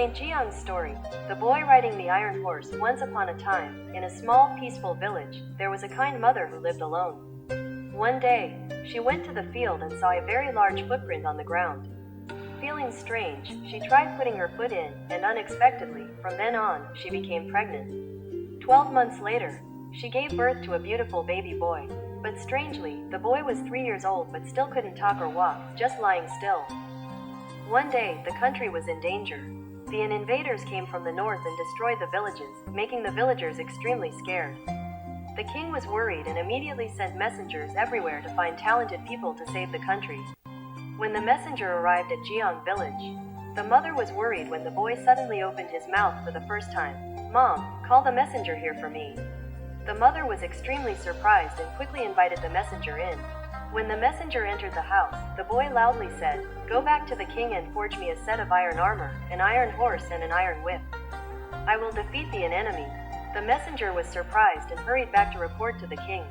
St. Jiang's story. The boy riding the iron horse. Once upon a time, in a small, peaceful village, there was a kind mother who lived alone. One day, she went to the field and saw a very large footprint on the ground. Feeling strange, she tried putting her foot in, and unexpectedly, from then on, she became pregnant. 12 months later, she gave birth to a beautiful baby boy. But strangely, the boy was 3 years old but still couldn't talk or walk, just lying still. One day, the country was in danger. The invaders came from the north and destroyed the villages, making the villagers extremely scared. The king was worried and immediately sent messengers everywhere to find talented people to save the country. When the messenger arrived at Jiang village, the mother was worried when the boy suddenly opened his mouth for the first time. "Mom, call the messenger here for me." The mother was extremely surprised and quickly invited the messenger in. When the messenger entered the house, the boy loudly said, "Go back to the king and forge me a set of iron armor, an iron horse and an iron whip. I will defeat the enemy." The messenger was surprised and hurried back to report to the king.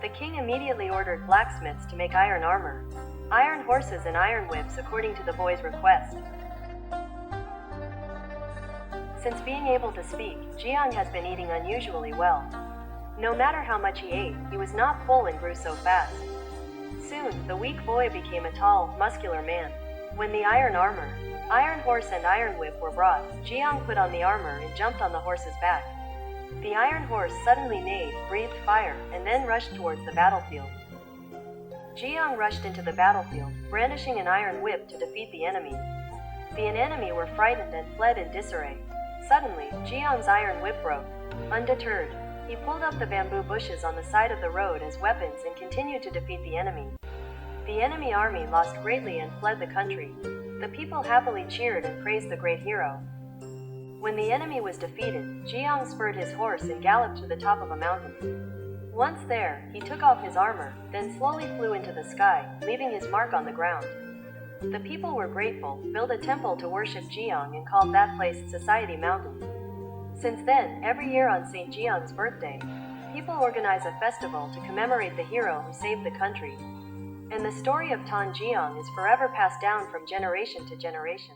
The king immediately ordered blacksmiths to make iron armor, iron horses and iron whips according to the boy's request. Since being able to speak, Jiang has been eating unusually well. No matter how much he ate, he was not full and grew so fast. Soon, the weak boy became a tall, muscular man. When the iron armor, iron horse and iron whip were brought, Jiang put on the armor and jumped on the horse's back. The iron horse suddenly neighed, breathed fire, and then rushed towards the battlefield. Jiang rushed into the battlefield, brandishing an iron whip to defeat the enemy. The enemy were frightened and fled in disarray. Suddenly, Jiang's iron whip broke. Undeterred, he pulled up the bamboo bushes on the side of the road as weapons and continued to defeat the enemy. The enemy army lost greatly and fled the country. The people happily cheered and praised the great hero. When the enemy was defeated, Jiang spurred his horse and galloped to the top of a mountain. Once there, he took off his armor, then slowly flew into the sky, leaving his mark on the ground. The people were grateful, built a temple to worship Jiang and called that place Society Mountain. Since then, every year on St. Jiang's birthday, people organize a festival to commemorate the hero who saved the country. And the story of Tan Jiang is forever passed down from generation to generation.